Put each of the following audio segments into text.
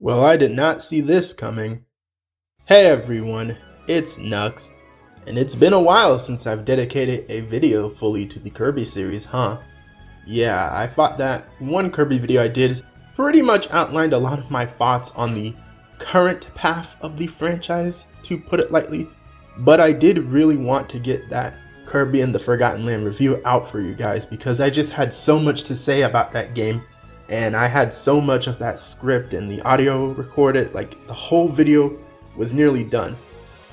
Well, I did not see this coming. Hey everyone, it's Nux, and it's been a while since I've dedicated a video fully to the Kirby series, huh? Yeah, I thought that one Kirby video I did pretty much outlined a lot of my thoughts on the current path of the franchise, to put it lightly, but I did really want to get that Kirby and the Forgotten Land review out for you guys because I just had so much to say about that game. And I had so much of that script and the audio recorded, like the whole video was nearly done.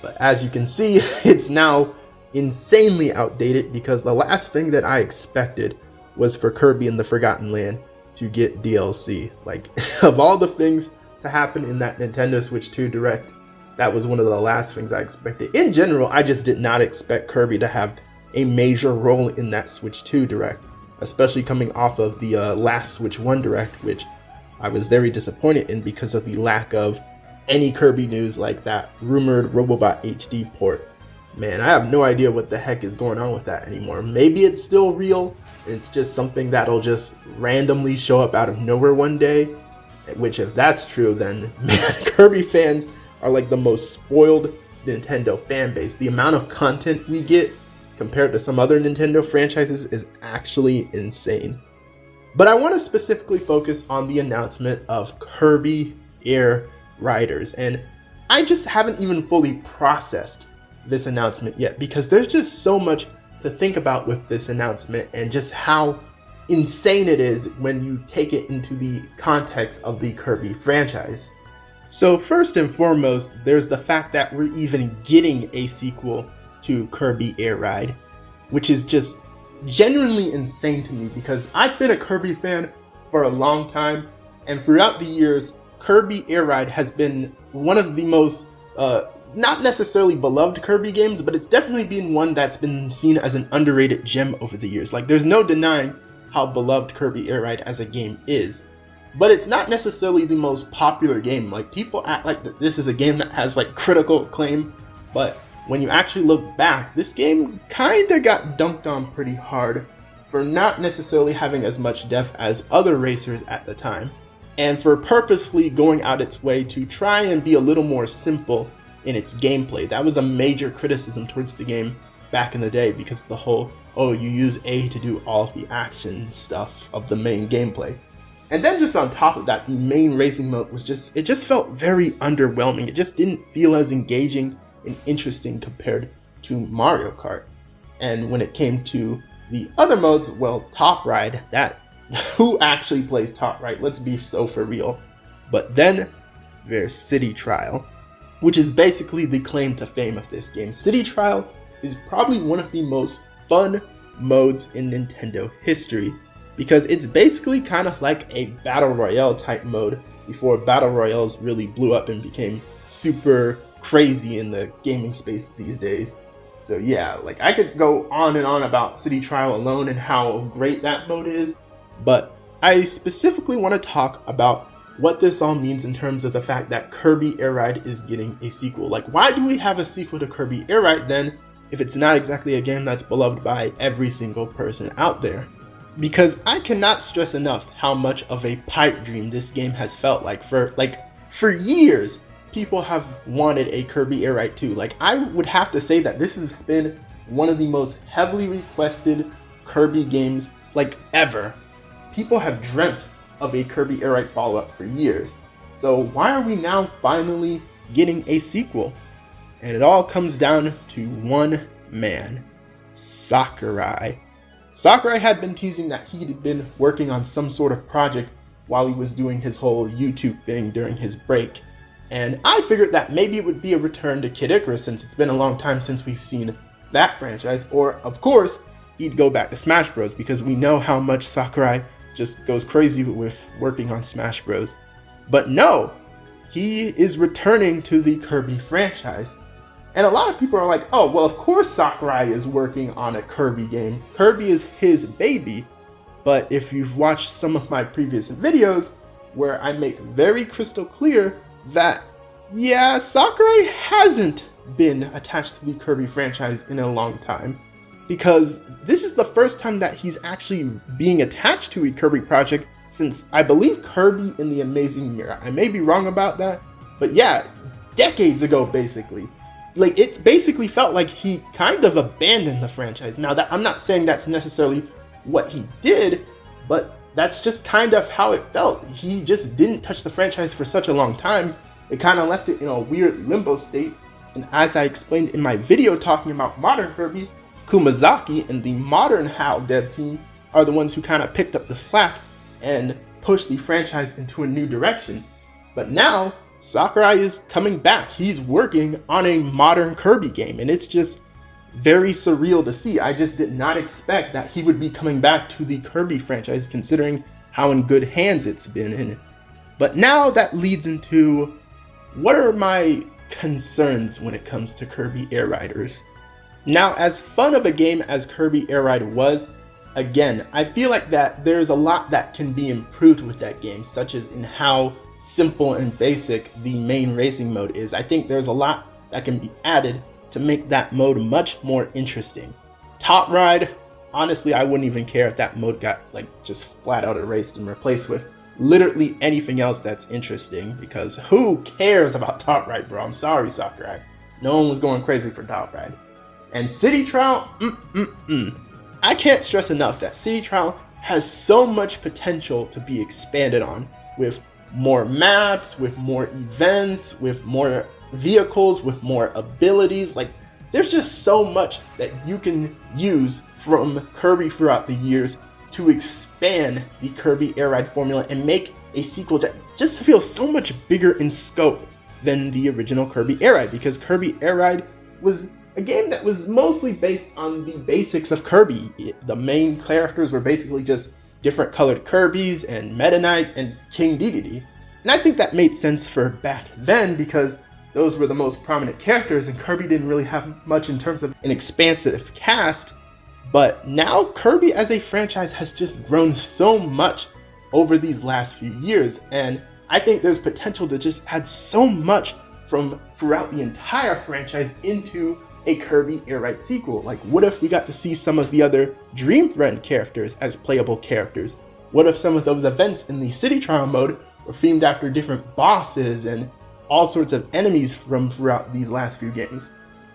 But as you can see, it's now insanely outdated because the last thing that I expected was for Kirby and the Forgotten Land to get DLC. Like, of all the things to happen in that Nintendo Switch 2 Direct, that was one of the last things I expected. In general, I just did not expect Kirby to have a major role in that Switch 2 Direct, especially coming off of the last Switch 1 Direct, which I was very disappointed in because of the lack of any Kirby news like that rumored Robobot HD port. Man, I have no idea what the heck is going on with that anymore. Maybe it's still real, it's just something that'll just randomly show up out of nowhere one day, which if that's true, then man, Kirby fans are like the most spoiled Nintendo fan base. The amount of content we get compared to some other Nintendo franchises is actually insane. But I want to specifically focus on the announcement of Kirby Air Riders, and I just haven't even fully processed this announcement yet because there's just so much to think about with this announcement and just how insane it is when you take it into the context of the Kirby franchise. So first and foremost, there's the fact that we're even getting a sequel to Kirby Air Ride, which is just genuinely insane to me because I've been a Kirby fan for a long time, and throughout the years, Kirby Air Ride has been one of the most, not necessarily beloved Kirby games, but it's definitely been one that's been seen as an underrated gem over the years. Like, there's no denying how beloved Kirby Air Ride as a game is, but it's not necessarily the most popular game. Like, people act like this is a game that has like critical acclaim, but when you actually look back, this game kinda got dunked on pretty hard for not necessarily having as much depth as other racers at the time, and for purposefully going out its way to try and be a little more simple in its gameplay. That was a major criticism towards the game back in the day because of the whole, oh, you use A to do all of the action stuff of the main gameplay. And then just on top of that, the main racing mode was it just felt very underwhelming. It just didn't feel as engaging and interesting compared to Mario Kart. And when it came to the other modes, well, Top Ride, that who actually plays Top Ride? Let's be so for real. But then there's City Trial, which is basically the claim to fame of this game. City Trial is probably one of the most fun modes in Nintendo history because it's basically kind of like a battle royale type mode before battle royales really blew up and became super crazy in the gaming space these days. So yeah, like I could go on and on about City Trial alone and how great that mode is, but I specifically want to talk about what this all means in terms of the fact that Kirby Air Ride is getting a sequel. Like, why do we have a sequel to Kirby Air Ride then if it's not exactly a game that's beloved by every single person out there? Because I cannot stress enough how much of a pipe dream this game has felt like. For years, people have wanted a Kirby Air Ride 2. Like, I would have to say that this has been one of the most heavily requested Kirby games, like, ever. People have dreamt of a Kirby Air Ride follow-up for years. So why are we now finally getting a sequel? And it all comes down to one man, Sakurai. Sakurai had been teasing that he'd been working on some sort of project while he was doing his whole YouTube thing during his break. And I figured that maybe it would be a return to Kid Icarus since it's been a long time since we've seen that franchise. Or, of course, he'd go back to Smash Bros. Because we know how much Sakurai just goes crazy with working on Smash Bros. But no, he is returning to the Kirby franchise. And a lot of people are like, oh, well, of course Sakurai is working on a Kirby game. Kirby is his baby. But if you've watched some of my previous videos where I make very crystal clear that, yeah, Sakurai hasn't been attached to the Kirby franchise in a long time, because this is the first time that he's actually being attached to a Kirby project since I believe Kirby in the Amazing Mirror. I may be wrong about that, but yeah, decades ago basically. Like, it basically felt like he kind of abandoned the franchise. Now, that I'm not saying that's necessarily what he did, but that's just kind of how it felt. He just didn't touch the franchise for such a long time. It kind of left it in a weird limbo state. And as I explained in my video talking about modern Kirby, Kumazaki and the modern HAL dev team are the ones who kind of picked up the slack and pushed the franchise into a new direction. But now, Sakurai is coming back. He's working on a modern Kirby game, and it's just very surreal to see. I just did not expect that he would be coming back to the Kirby franchise, considering how in good hands it's been in. But now that leads into, what are my concerns when it comes to Kirby Air Riders? Now, as fun of a game as Kirby Air Ride was, again, I feel like that there's a lot that can be improved with that game, such as in how simple and basic the main racing mode is. I think there's a lot that can be added to make that mode much more interesting. Top Ride, honestly, I wouldn't even care if that mode got like just flat out erased and replaced with literally anything else that's interesting, because who cares about Top Ride, bro? I'm sorry, Sakurai. No one was going crazy for Top Ride. And City Trial, I can't stress enough that City Trial has so much potential to be expanded on, with more maps, with more events, with more vehicles, with more abilities. Like, there's just so much that you can use from Kirby throughout the years to expand the Kirby Air Ride formula and make a sequel that just feels so much bigger in scope than the original Kirby Air Ride, because Kirby Air Ride was a game that was mostly based on the basics of Kirby. The main characters were basically just different colored Kirbys and Meta Knight and King Dedede. And I think that made sense for back then, because those were the most prominent characters and Kirby didn't really have much in terms of an expansive cast. But now Kirby as a franchise has just grown so much over these last few years, and I think there's potential to just add so much from throughout the entire franchise into a Kirby Air Ride sequel. Like, what if we got to see some of the other Dream Thread characters as playable characters? What if some of those events in the City Trial mode were themed after different bosses and all sorts of enemies from throughout these last few games?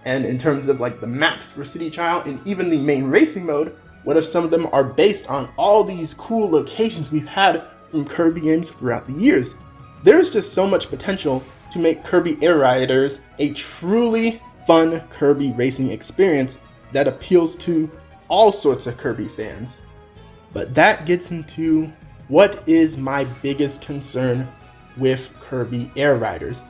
And in terms of like the maps for City Trial and even the main racing mode, what if some of them are based on all these cool locations we've had from Kirby games throughout the years? There's just so much potential to make Kirby Air Riders a truly fun Kirby racing experience that appeals to all sorts of Kirby fans. But that gets into what is my biggest concern with Kirby Air Riders.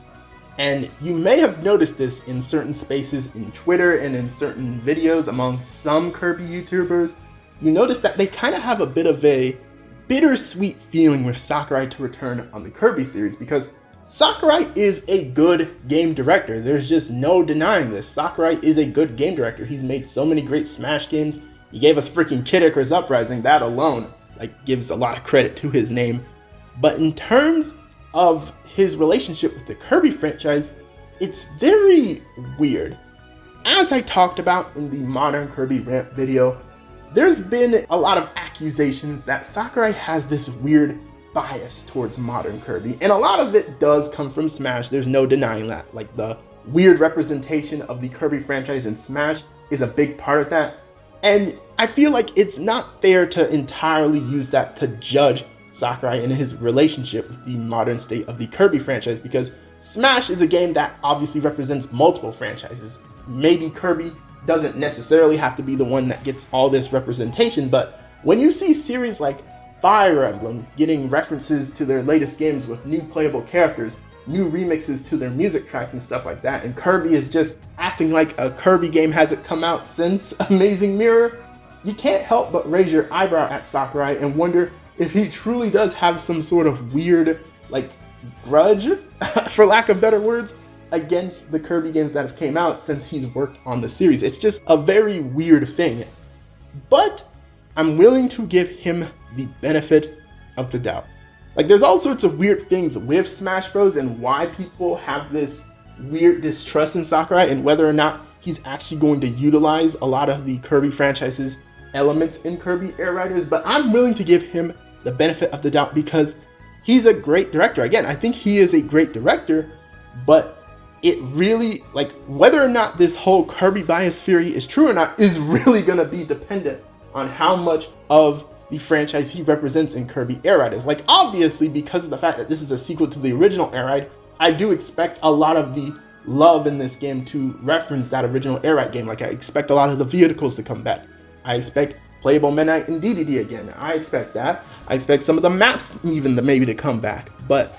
And you may have noticed this in certain spaces in Twitter and in certain videos among some Kirby YouTubers. You notice that they kind of have a bit of a bittersweet feeling with Sakurai to return on the Kirby series, because Sakurai is a good game director. There's just no denying this. Sakurai is a good game director. He's made so many great Smash games. He gave us freaking Kid Icarus Uprising. That alone like gives a lot of credit to his name. But in terms of his relationship with the Kirby franchise, it's very weird. As I talked about in the Modern Kirby Rant video, there's been a lot of accusations that Sakurai has this weird bias towards modern Kirby, and a lot of it does come from Smash. There's no denying that. Like, the weird representation of the Kirby franchise in Smash is a big part of that, and I feel like it's not fair to entirely use that to judge Sakurai and his relationship with the modern state of the Kirby franchise, because Smash is a game that obviously represents multiple franchises. Maybe Kirby doesn't necessarily have to be the one that gets all this representation, but when you see series like Fire Emblem getting references to their latest games with new playable characters, new remixes to their music tracks and stuff like that, and Kirby is just acting like a Kirby game hasn't come out since Amazing Mirror, you can't help but raise your eyebrow at Sakurai and wonder if he truly does have some sort of weird, like, grudge, for lack of better words, against the Kirby games that have came out since he's worked on the series. It's just a very weird thing. But I'm willing to give him the benefit of the doubt. Like, there's all sorts of weird things with Smash Bros. And why people have this weird distrust in Sakurai and whether or not he's actually going to utilize a lot of the Kirby franchise's elements in Kirby Air Riders, but I'm willing to give him the benefit of the doubt because he's a great director. Again, I think he is a great director, but it really, like, whether or not this whole Kirby bias theory is true or not is really going to be dependent on how much of the franchise he represents in Kirby Air Riders. Like, obviously, because of the fact that this is a sequel to the original Air Ride, I do expect a lot of the love in this game to reference that original Air Ride game. Like, I expect a lot of the vehicles to come back. I expect playable Midnight and DDD again. I expect that. I expect some of the maps even maybe to come back. But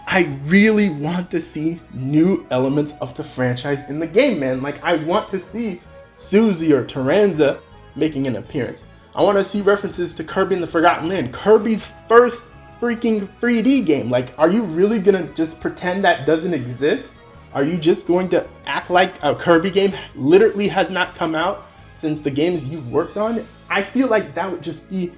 I really want to see new elements of the franchise in the game, man. Like, I want to see Susie or 𝗕𝗲𝗯 making an appearance. I want to see references to Kirby and the Forgotten Land, Kirby's first freaking 3D game. Like, are you really gonna just pretend that doesn't exist? Are you just going to act like a Kirby game literally has not come out since the games you've worked on? I feel like that would just be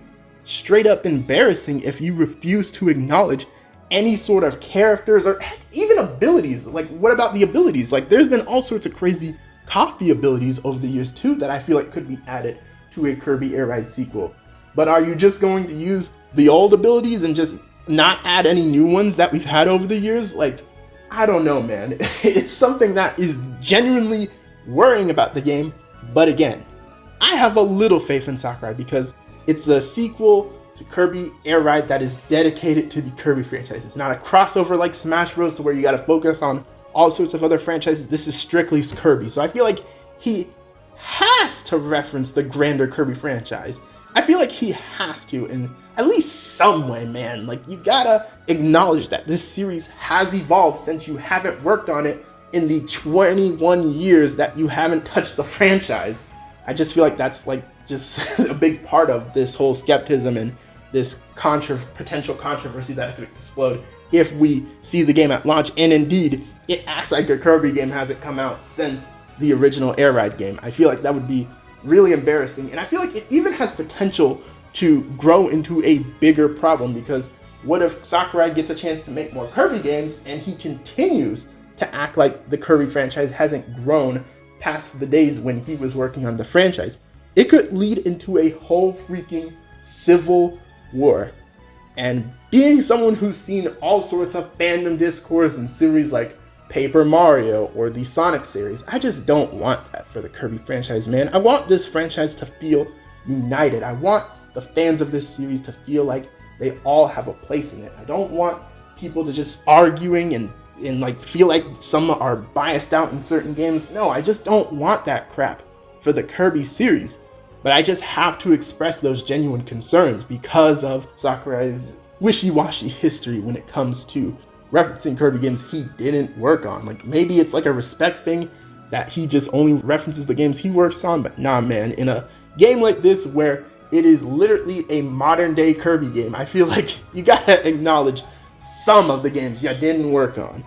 straight up embarrassing if you refuse to acknowledge any sort of characters or even abilities. Like, what about the abilities? Like, there's been all sorts of crazy coffee abilities over the years too that I feel like could be added to a Kirby Air Ride sequel. But are you just going to use the old abilities and just not add any new ones that we've had over the years? Like, I don't know, man. It's something that is genuinely worrying about the game. But again, I have a little faith in Sakurai because it's a sequel to Kirby Air Ride that is dedicated to the Kirby franchise. It's not a crossover like Smash Bros. Where you got to focus on all sorts of other franchises. This is strictly Kirby. So I feel like he has to reference the grander Kirby franchise. I feel like he has to in at least some way, man. Like, you gotta acknowledge that this series has evolved since you haven't worked on it in the 21 years that you haven't touched the franchise. I just feel like that's like just a big part of this whole skepticism and this potential controversy that could explode if we see the game at launch. And indeed, it acts like a Kirby game hasn't come out since the original Air Ride game. I feel like that would be really embarrassing. And I feel like it even has potential to grow into a bigger problem, because what if Sakurai gets a chance to make more Kirby games and he continues to act like the Kirby franchise hasn't grown past the days when he was working on the franchise? It could lead into a whole freaking civil war. And being someone who's seen all sorts of fandom discourse and series like Paper Mario or the Sonic series, I just don't want that for the Kirby franchise, man. I want this franchise to feel united. I want the fans of this series to feel like they all have a place in it. I don't want people to just arguing and like feel like some are biased out in certain games. No, I just don't want that crap for the Kirby series. But I just have to express those genuine concerns because of Sakurai's wishy-washy history when it comes to referencing Kirby games he didn't work on. Like, maybe it's like a respect thing that he just only references the games he works on, but nah, man, in a game like this where it is literally a modern day Kirby game, I feel like you gotta acknowledge some of the games you didn't work on.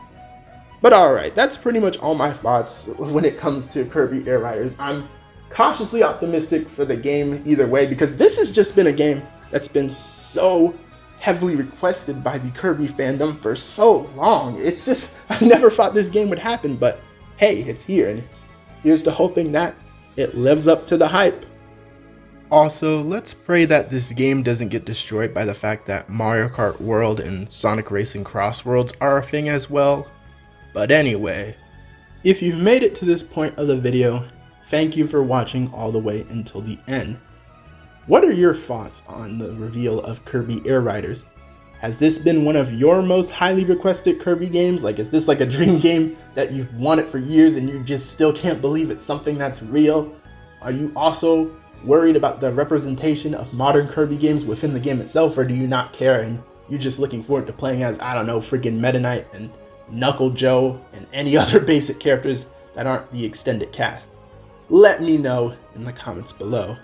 But alright, that's pretty much all my thoughts when it comes to Kirby Air Riders. I'm cautiously optimistic for the game either way, because this has just been a game that's been so heavily requested by the Kirby fandom for so long. It's just, I never thought this game would happen, but hey, it's here, and here's to hoping that it lives up to the hype. Also, let's pray that this game doesn't get destroyed by the fact that Mario Kart World and Sonic Racing Cross Worlds are a thing as well. But anyway, if you've made it to this point of the video, thank you for watching all the way until the end. What are your thoughts on the reveal of Kirby Air Riders? Has this been one of your most highly requested Kirby games? Like, is this like a dream game that you've wanted for years and you just still can't believe it's something that's real? Are you also worried about the representation of modern Kirby games within the game itself, or do you not care and you're just looking forward to playing as, I don't know, freaking Meta Knight and Knuckle Joe and any other basic characters that aren't the extended cast? Let me know in the comments below.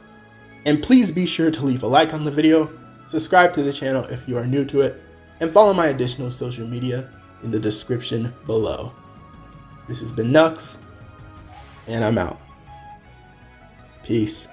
And please be sure to leave a like on the video, subscribe to the channel if you are new to it, and follow my additional social media in the description below. This has been 𝗏𝗃𝗀𝗀, and I'm out. Peace.